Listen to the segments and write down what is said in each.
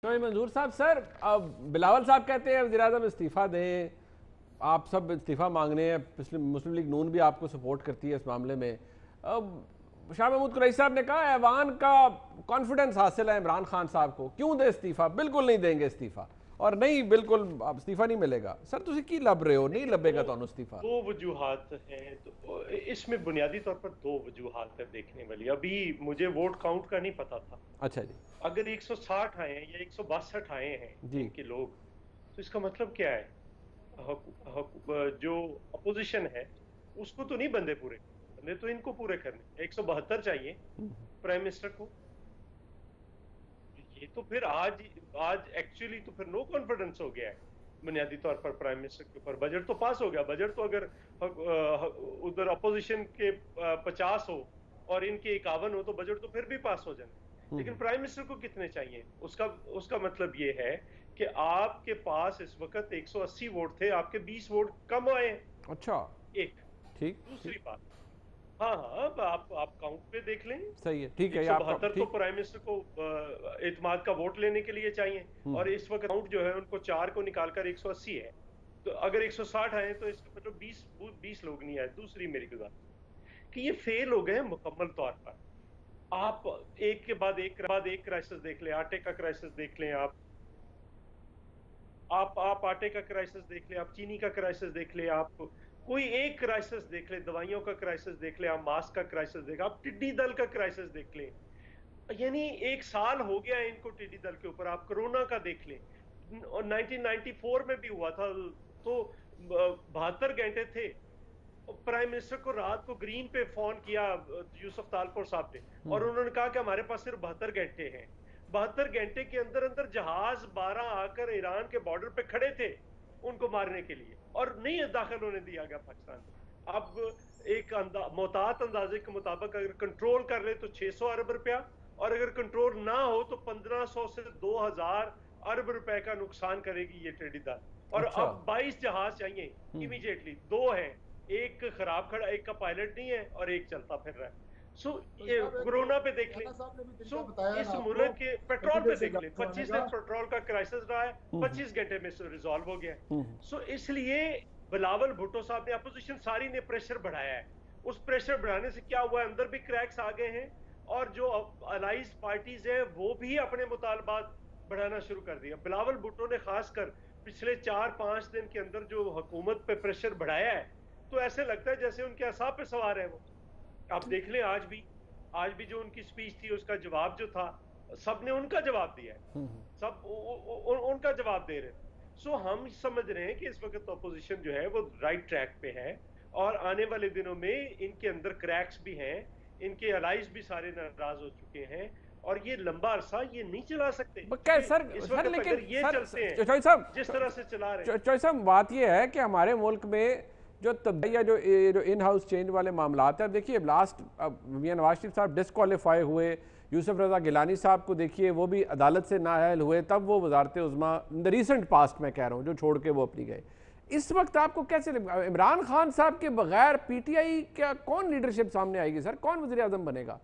तो मंजूर साहब, सर अब बिलावल साहब कहते हैं वज़ीर आज़म इस्तीफ़ा दें, आप सब इस्तीफ़ा मांगने हैं, मुस्लिम लीग नून भी आपको सपोर्ट करती है इस मामले में। अब शाह महमूद कुरैशी साहब ने कहा ऐवान का कॉन्फिडेंस हासिल है इमरान खान साहब को, क्यों दे इस्तीफ़ा, बिल्कुल नहीं देंगे इस्तीफ़ा, और नहीं बिल्कुल अब इस्तीफ़ा नहीं मिलेगा। सर तुम की लब रहे हो, नहीं देखिए, लबेगा दो तो इस्तीफ़ा। दो वजूहात हैं। तो इसमें बुनियादी तौर पर दो वजूहात है देखने वाली। अभी मुझे वोट काउंट का नहीं पता था। अच्छा जी। अगर 160 आए हैं या 162 आए हैं जी। इनके लोग, तो इसका मतलब क्या है? जो अपोजिशन है उसको तो नहीं बंदे पूरे, बंदे तो इनको पूरे करने 172 चाहिए प्राइम मिनिस्टर को। ये तो फिर आज एक्चुअली तो फिर नो कॉन्फिडेंस हो गया है बुनियादी तौर पर प्राइम मिनिस्टर के ऊपर। बजट तो पास हो गया, बजट तो अगर उधर अपोजिशन के 50 हो और इनके 51 हो तो बजट तो फिर भी पास हो जाना। लेकिन प्राइम मिनिस्टर को कितने चाहिए? उसका उसका मतलब ये है कि आपके पास इस वक्त 180 वोट थे, आपके 20 वोट कम आए हैं। अच्छा। एक ठीक ठीक। दूसरी बात, हाँ हाँ, अब आप काउंट पे देख लें। सही है, ठीक है, ये आपका 172 तो ठीक। प्राइम मिनिस्टर को एतमाद का वोट लेने के लिए चाहिए, और इस वक्त काउंट जो है उनको 4 को निकालकर 180 है। तो अगर 160 आए तो इसका मतलब 20 लोग नहीं आए। दूसरी मेरी गुजारिश कि ये फेल हो गए मुकम्मल तौर पर। आप एक के बाद एक क्राइसिस देख लें, आटे का क्राइसिस देख लें, आप आटे का क्राइसिस देख ले, आप चीनी का क्राइसिस देख ले, आप कोई एक क्राइसिस देख ले, दवाइयों का क्राइसिस देख ले, आप मास्क का क्राइसिस देख, आप टिड्डी दल का क्राइसिस देख ले। यानी 1 साल हो गया है इनको टिड्डी दल के ऊपर। आप कोरोना का देख लें, और 1994 में भी हुआ था। तो 72 घंटे थे। प्राइम मिनिस्टर को रात को ग्रीन पे फोन किया यूसुफ तालपुर साहब ने, और उन्होंने कहा कि हमारे पास सिर्फ 72 घंटे हैं। 72 घंटे के अंदर अंदर जहाज 12 आकर ईरान के बॉर्डर पे खड़े थे उनको मारने के लिए, और नहीं दाखिल होने दिया गया पाकिस्तान में। अब एक मोहतात अंदाजे के मुताबिक अगर कंट्रोल कर ले तो 600 अरब रुपया, और अगर कंट्रोल ना हो तो 1500 से 2000 अरब रुपए का नुकसान करेगी ये टेढ़ी दल। और अच्छा। अब 22 जहाज चाहिए इमीडिएटली। दो हैं, एक खराब खड़ा, एक का पायलट नहीं है और एक चलता फिर रहा है। सो तो ये साहब एक कोरोना पे देख लें। राणा साहब ने भी सो तरीका बताया ना इस आपको मुल्क के पेट्रोल पे एफिडेविट देख लें, करवाने 25 का। दिन पेट्रोल का क्राइसिस रहा है, 25 घंटे में रिजॉल्व हो गया है। सो इसलिए बिलावल भुट्टो साहब ने, अपोजिशन सारी ने प्रेशर बढ़ाया है। उस प्रेशर बढ़ाने से क्या हुआ है, अंदर भी क्रैक्स आ गए हैं, और जो अलाइज पार्टीज हैं वो भी अपने मुतालबात बढ़ाना शुरू कर दिया। बिलावल भुट्टो ने खासकर पिछले 4-5 दिन के अंदर जो हुकूमत पे प्रेशर बढ़ाया है, तो ऐसे लगता है जैसे उनके असाब पे सवार है वो। आप देख लें, आज भी जो उनकी स्पीच थी उसका जवाब जो था, सब ने उनका जवाब दिया है। सब उनका जवाब दे रहे हैं। सो हम समझ रहे हैं कि इस वक्त अपोजिशन जो है वो राइट ट्रैक पे है, और आने वाले दिनों में इनके अंदर क्रैक्स भी हैं, इनके अलाइज भी सारे नाराज हो चुके हैं, और ये लंबा अरसा ये नहीं चला सकते, क्या क्योंकि सर, इस सर वक्त लेकिन अगर ये सर चलते हैं चौधरी साहब, जिस तरह से चला रहे हैं। चौधरी साहब बात यह है कि हमारे मुल्क में जो तब्दीली या जो इन हाउस चेंज वाले मामला है, देखिए लास्ट मियां नवाज शरीफ साहब डिस्क्वालीफाई हुए, यूसुफ रजा गिलानी साहब को देखिए वो भी अदालत से नाअहल हुए, तब वो वजारत उज़्मा इन द रिसेंट पास्ट में कह रहा हूँ जो छोड़ के वो अपनी गए। इस वक्त आपको कैसे इमरान खान साहब के बगैर पीटीआई क्या कौन लीडरशिप सामने आएगी सर, कौन वज़ीर आज़म बनेगा?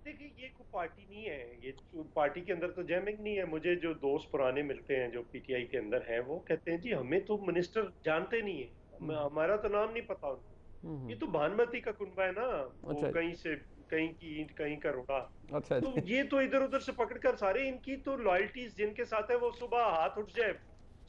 देखिए, ये कोई पार्टी नहीं है, ये पार्टी के अंदर तो जैमिंग नहीं है। मुझे जो दोस्त पुराने मिलते हैं जो पीटीआई के अंदर हैं, वो कहते हैं जी हमें तो मिनिस्टर जानते नहीं है, हमारा तो नाम नहीं पता उनको। ये तो भानुमति का कुनबा है ना, वो अच्छा जी। कहीं से, कहीं की ईंट कहीं का रोड़ा। अच्छा तो जी। ये तो इधर उधर से पकड़कर सारे, इनकी तो लॉयल्टीज जिनके साथ है वो सुबह हाथ उठ जाए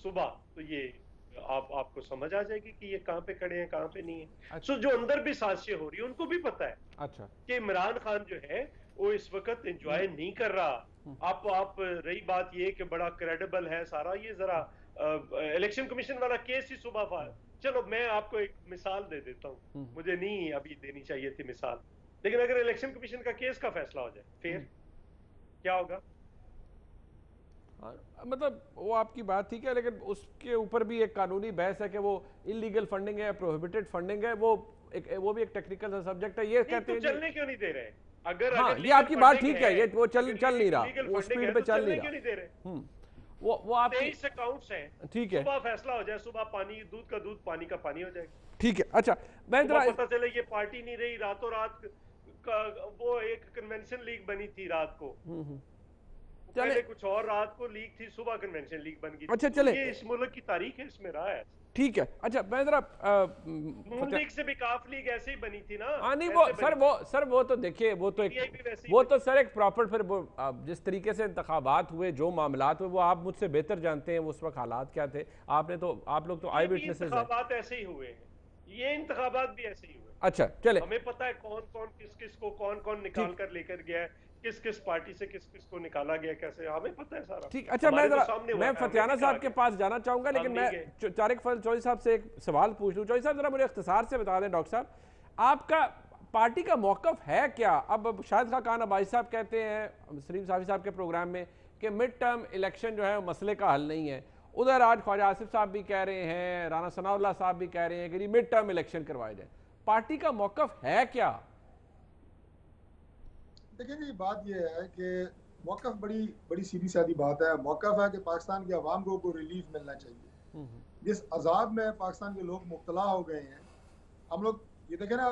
सुबह, तो ये आपको समझ आ जाएगी कि ये कहाँ पे खड़े हैं कहाँ पे नहीं है। सो जो अंदर भी साजिशें हो रही है उनको भी पता है अच्छा। कि इमरान खान जो है वो इस वक्त एंजॉय नहीं कर रहा। आप रही बात ये कि बड़ा क्रेडिबल है सारा, ये जरा इलेक्शन कमीशन वाला केस ही सुबह। चलो मैं आपको एक मिसाल दे देता हूँ, मुझे नहीं अभी देनी चाहिए थी मिसाल, लेकिन अगर इलेक्शन कमीशन का केस का फैसला हो जाए फिर क्या होगा? हाँ, मतलब वो आपकी बात ठीक है, लेकिन उसके ऊपर भी एक कानूनी बहस है कि वो इलीगल फंडिंग है, प्रोहिबिटेड फंडिंग है, वो भी एक टेक्निकल सब्जेक्ट है, ये नहीं कहते तो हैं जी। चलने क्यों नहीं दे रहे? अगर हाँ, अगर ये लीगल आपकी बात फंडिंग ठीक है, है, ये वो चल अगर चल नहीं रहा, लीगल वो फंडिंग स्पीड है पे तो चल नहीं चलने रहा। क्यों नहीं दे रहे? वो आपकी 23 अकाउंट्स हैं, ठीक है। सुबह फैसला हो जाए, सुबह पानी, दूध का दूध पानी का पानी हो जाएगा। ठीक है, अच्छा मैं सुबह जरा पता चले ये पार्टी नहीं रही, रातों रात का वो एक कन्वेंशन लीग बनी थी रात को, पहले कुछ और, रात को लीग थी, सुबह कन्वेंशन लीग बन गई। अच्छा चले, ये इस मुल्क की तारीख है, इसमें रहा है। ठीक है। अच्छा मैं जरा नून लीग से भी काफ लीग ऐसे ही बनी थी ना। हाँ नहीं वो सर वो तो देखिए वो तो सर एक प्रॉपर फिर वो जिस तरीके से इंतखाबात हुए, जो मामलात हुए, वो आप मुझसे बेहतर जानते हैं उस वक्त हालात क्या थे। आपने तो, आप लोग तो आई विटनेसेस हैं। इंतखाबात ऐसे ही हुए हैं, ये इंतखाबात भी ऐसे ही हुए। अच्छा चले, हमें पता है कौन कौन किस किस को कौन कौन निकाल कर लेकर गया है, किस किस पार्टी से किस किस को निकाला गया, कैसे, हमें पता है सारा। ठीक। अच्छा मैं फतियाना साहब के पास जाना चाहूंगा, लेकिन मैं तारिक फजल चौधरी साहब से एक सवाल पूछ लूं। चौधरी साहब जरा मुझे इख्तिसार से बता दें, डॉक्टर साहब आपका पार्टी का मौकफ है क्या? अब शाहिद खान अब्बासी साहब कहते हैं सलीम साफी साहब के प्रोग्राम में कि मिड टर्म इलेक्शन जो है मसले का हल नहीं है, उधर आज ख्वाजा आसिफ साहब भी कह रहे हैं, राना सनाउल्लाह साहब भी कह रहे हैं कि मिड टर्म इलेक्शन करवाए जाए। पार्टी का मौकफ है क्या? देखिए जी, बात यह है कि मौकफ बड़ी बड़ी सीधी सादी बात है। मौकफ है कि पाकिस्तान की आवाम को रिलीफ मिलना चाहिए। जिस अजाब में पाकिस्तान के लोग मुब्तला हो गए हैं, हम लोग ये देखें ना,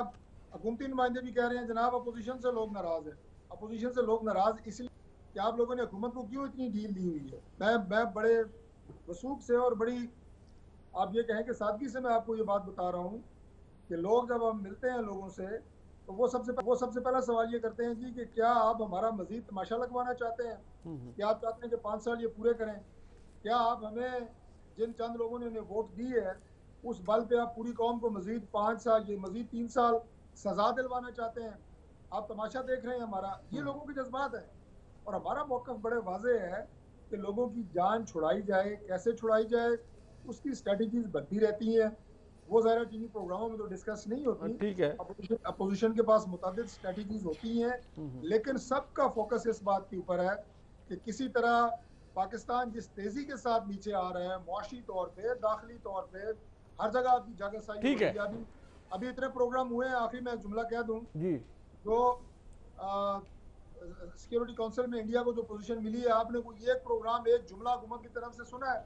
हुकूमती नुमाइंदे भी कह रहे हैं जनाब अपोजिशन से लोग नाराज हैं। अपोजिशन से लोग नाराज इसलिए कि आप लोगों ने हुकूमत को क्यों इतनी ढील दी हुई है। मैं बड़े वसूख से और बड़ी, आप ये कहें कि सादगी से मैं आपको ये बात बता रहा हूँ कि लोग जब हम मिलते हैं लोगों से, तो वो सबसे पहला सवाल ये करते हैं जी कि क्या आप हमारा मजीद तमाशा लगवाना चाहते हैं, क्या आप चाहते हैं कि 5 साल ये पूरे करें, क्या आप हमें जिन चंद लोगों ने उन्हें वोट दिए है उस बल पे आप पूरी कौम को मजीद 5 साल, ये मजीद 3 साल सजा दिलवाना चाहते हैं। आप तमाशा देख रहे हैं हमारा, ये लोगों के जज्बात है। और हमारा मौक़िफ़ बड़े वाज़े है कि लोगों की जान छुड़ाई जाए, कैसे छुड़ाई जाए उसकी स्ट्रेटजीज बनती रहती हैं। वो ज़रा टीवी प्रोग्रामों में तो डिस्कस नहीं होती। ठीक है, अपोजिशन के पास मुताबिक स्ट्रेटजीज होती हैं, लेकिन सबका फोकस इस बात के ऊपर है कि किसी तरह पाकिस्तान जिस तेजी के साथ नीचे आ रहा है, मुआशी तौर पे, दाखिली तौर पे, हर जगह आपकी जागरसाई हो रही है। अभी इतने प्रोग्राम हुए हैं, आखिर में एक जुमला कह दूं जी, जो सिक्योरिटी काउंसिल में इंडिया को जो पोजीशन मिली है, आपने कोई एक प्रोग्राम, एक जुमला हुकूमत की तरफ से सुना है?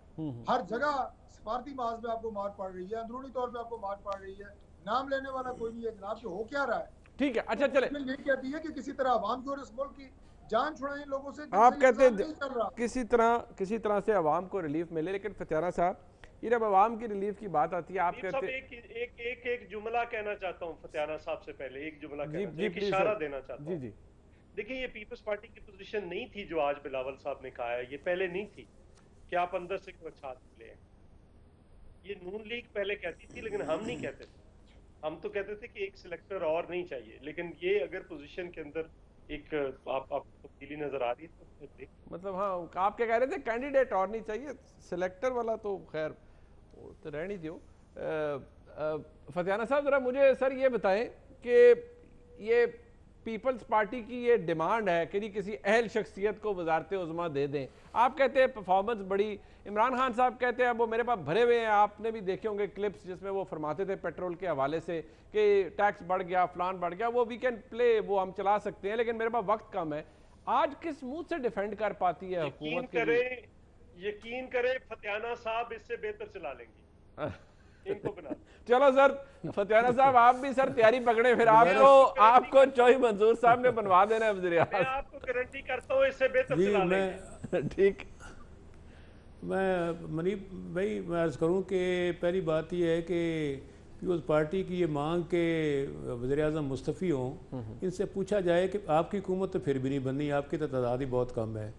हर जगह सफारती महाज में आपको मार पड़ रही है, अंदरूनी तौर पे आपको मार पड़ रही है, नाम लेने वाला कोई नहीं है जनाब कि हो क्या रहा है। ठीक है, अच्छा चले, यही कहती है कि किसी तरह आवाम की और इस मुल्क की जान छुड़ाएं लोगों से। आप कहते हैं किसी तरह से आवाम को रिलीफ मिले, लेकिन फतियाना साहब ये जब आवाम की रिलीफ की बात आती है, आप कहते हैं एक जुमला कहना चाहता हूँ फतियाना साहब से पहले, एक जुमला एक इशारा देना चाहता हूँ। देखिए, ये पीपल्स पार्टी की पोजीशन नहीं थी जो आज बिलावल साहब ने कहा है, ये पहले नहीं थी कि आप अंदर से कोई अच्छा ले। ये नून लीग पहले कहती थी, लेकिन हम नहीं कहते थे। हम तो कहते थे कि एक सिलेक्टर और नहीं चाहिए, लेकिन ये अगर पोजीशन के अंदर एक आपको तब्दीली नजर आ रही है तो मतलब, हाँ आप क्या कह रहे थे, कैंडिडेट और नहीं चाहिए, सिलेक्टर वाला तो खैर तो रह नहीं दियो। फतियाना साहब जरा मुझे सर ये बताएं कि ये पीपल्स पार्टी की ये डिमांड है कि किसी अहल शख्सियत को वजारत उज़्मा दे दें। आप कहते हैं परफॉर्मेंस बड़ी, इमरान खान साहब कहते हैं, वो मेरे पास भरे हुए हैं, आपने भी देखे होंगे क्लिप्स जिसमें वो फरमाते थे पेट्रोल के हवाले से कि टैक्स बढ़ गया, फलान बढ़ गया, वो वी कैन प्ले, वो हम चला सकते हैं, लेकिन मेरे पास वक्त कम है। आज किस मुंह से डिफेंड कर पाती है हुकूमत? यकीन करें फतियाना साहब इससे बेहतर चला लेंगी इनको बना। चलो सर, फतियाना साहब आप भी सर तैयारी पकड़े, फिर आपको चौधरी मंजूर साहब ने बनवा देना है वज़ीर आज़म। मैं आपको गारंटी करता हूँ इससे बेहतर चला लेंगे। ठीक, मैं मनीब भाई मैं अर्ज़ करूँ कि पहली बात यह है कि पीपल्स पार्टी की ये मांग के वज़ीर आज़म मुस्तफ़ी हों, इनसे पूछा जाए कि आपकी हुकूमत तो फिर भी नहीं बननी, आपकी तो तादाद ही बहुत कम है,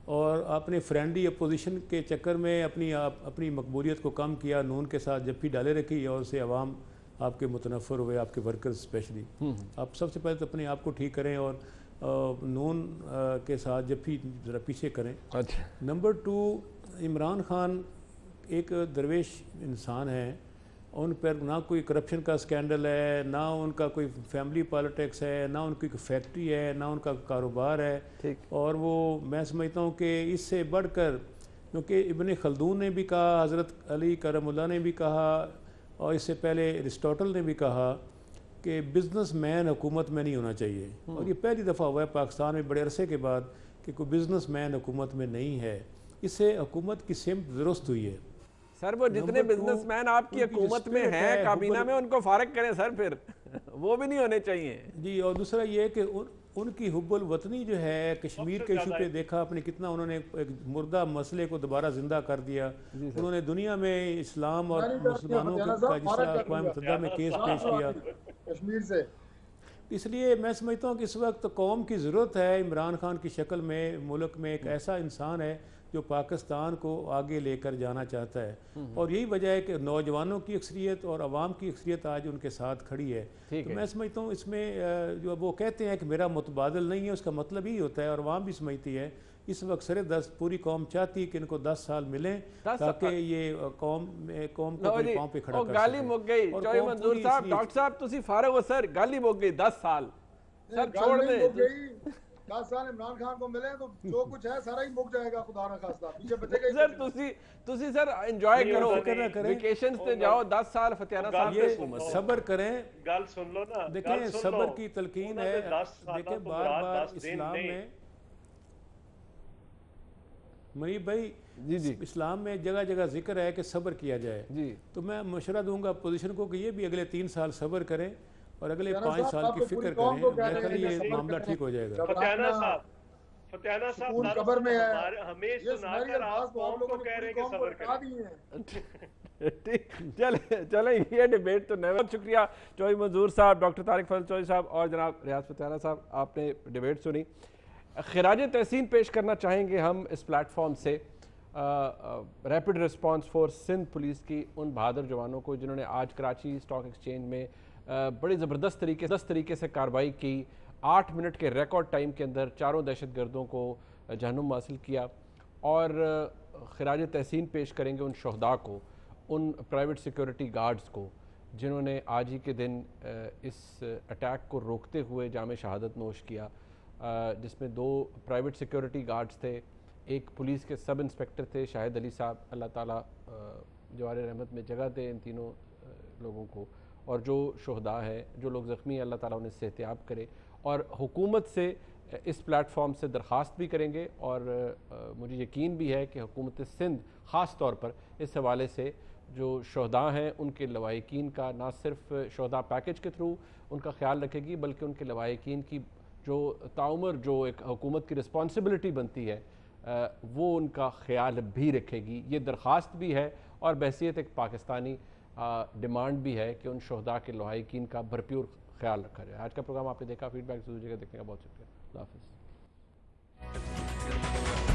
और आपने फ्रेंडली अपोजिशन के चक्कर में अपनी मकबूलियत को कम किया, नून के साथ जफ्फी डाले रखी और उससे अवाम आपके मुतनफ़र हुए, आपके वर्कर्स स्पेशली। आप सबसे पहले तो अपने आप को ठीक करें और नून के साथ जफ्फी ज़रा पीछे करें। अच्छा। नंबर 2, इमरान खान एक दरवेश इंसान है, उन पर ना कोई करप्शन का स्कैंडल है, ना उनका कोई फैमिली पॉलिटिक्स है, ना उनकी कोई फैक्ट्री है, ना उनका कारोबार है। और वो मैं समझता हूँ कि इससे बढ़कर, क्योंकि इब्न खल्दून ने भी कहा, हज़रत अली करमुल्लाह ने भी कहा, और इससे पहले अरिस्टोटल ने भी कहा कि बिजनेसमैन हुकूमत में नहीं होना चाहिए। और ये पहली दफ़ा हुआ है पाकिस्तान में बड़े अरसे के बाद कि कोई बिजनेसमैन हुकूमत में नहीं है। इससे हुकूमत की सिमत दुरुस्त हुई है। सर वो जितने बिजनेसमैन आपकी हुकूमत में हैं काबीना में, उनको फारिग करें सर, फिर वो भी नहीं होने चाहिए। जी, और दूसरा ये है कि उनकी हुब्बुल वतनी जो है कश्मीर के इशू पे देखा आपने कितना उन्होंने एक मुर्दा मसले को दोबारा जिंदा कर दिया। उन्होंने दुनिया में इस्लाम और मुसलमानों का जिस तरह अक़वाम मुत्तहिदा में केस पेश किया कश्मीर से। इसलिए मैं समझता हूँ कि इस वक्त कौम की ज़रूरत है इमरान खान की शक्ल में मुल्क में एक ऐसा इंसान है जो पाकिस्तान को आगे लेकर जाना चाहता है। और यही वजह है कि नौजवानों की अक्सरियत और आवाम की अक्सरियत आज उनके साथ खड़ी है। तो मैं समझता हूँ इसमें जो वो कहते हैं कि मेरा मुतबादल नहीं है, उसका मतलब ही होता है और आवाम भी समझती है इस वक्त सरे 10 पूरी कौम चाहती है कि इनको 10 साल मिलें ताकि ये कौम को अपने पांव पे खड़ा कर सके। गाली मुक गई चौधरी मंजूर साहब, डॉक्टर साहब तुसी फारग हो सर, गाली मुक गई 10 साल सर छोड़ दे। 10 साल इमरान खान को मिले तो जो कुछ है सारा ही मुक जाएगा, खुदा ना खास्ता पीछे बचेगा सर। तुसी सर एंजॉय करो, वेकेशंस पे जाओ, 10 साल फतियाना साहब ये सब्र करें। गल सुन लो ना, देखें सब्र की तलकीन है। देखें बार बार इस्लाम में मरीब भाई जी इस्लाम में जगह जगह जिक्र है कि सब्र किया जाए जी। तो मैं मशवरा दूंगा अपोजिशन को कि ये भी अगले 3 साल सब्र करें और अगले 5 साल की फिक्र करें, ये मामला ठीक हो जाएगा। फतियाना साहब कब्र में है, हमें सुनाकर आप कौम को कह रहे हैं कि सब्र करें। चले ये डिबेट तो नहीं। बहुत शुक्रिया चौधरी मंजूर साहब, डॉक्टर तारिक फजल चौधरी साहब और जनाब रियाज फतियाना साहब, आपने डिबेट सुनी। खिराज तहसीन पेश करना चाहेंगे हम इस प्लेटफॉर्म से rapid response force Sindh police की उन बहादुर जवानों को जिन्होंने आज कराची स्टॉक एक्सचेंज में बड़ी ज़बरदस्त तरीके से कार्रवाई की। 8 मिनट के रिकॉर्ड टाइम के अंदर 4 दहशतगर्दों को जहन्नुम हासिल किया। और खिराज तहसीन पेश करेंगे उन शहदा को, उन प्राइवेट सिक्योरिटी गार्ड्स को जिन्होंने आज ही के दिन इस अटैक को रोकते हुए जाम शहादत नोश किया, जिसमें 2 प्राइवेट सिक्योरिटी गार्ड्स थे, एक पुलिस के सब इंस्पेक्टर थे शाहिद अली साहब, अल्लाह ताला जवार रहमत में जगह दे इन तीनों लोगों को। और जो शहदा है, जो लोग ज़ख्मी हैं, अल्लाह ताला उन्हें सेहतियाब करे। और हुकूमत से इस प्लेटफॉर्म से दरख्वास्त भी करेंगे और मुझे यकीन भी है कि हुकूमत सिंध ख़ास तौर पर इस हवाले से जो शहदा हैं उनके लवाहिकीन का ना सिर्फ शहदा पैकेज के थ्रू उनका ख्याल रखेगी, बल्कि उनके लवाहिकीन की जो ताउमर जो एक हुकूमत की रिस्पॉन्सिबिलिटी बनती है वो उनका ख्याल भी रखेगी। ये दरख्वास्त भी है और बहसीत एक पाकिस्तानी डिमांड भी है कि उन शहदा के लवाहिकीन का भरपूर ख्याल रखा जाए। आज का प्रोग्राम आपने देखा, फीडबैक जरूर देखने का बहुत शुक्रिया। अल्लाह हाफ़िज़।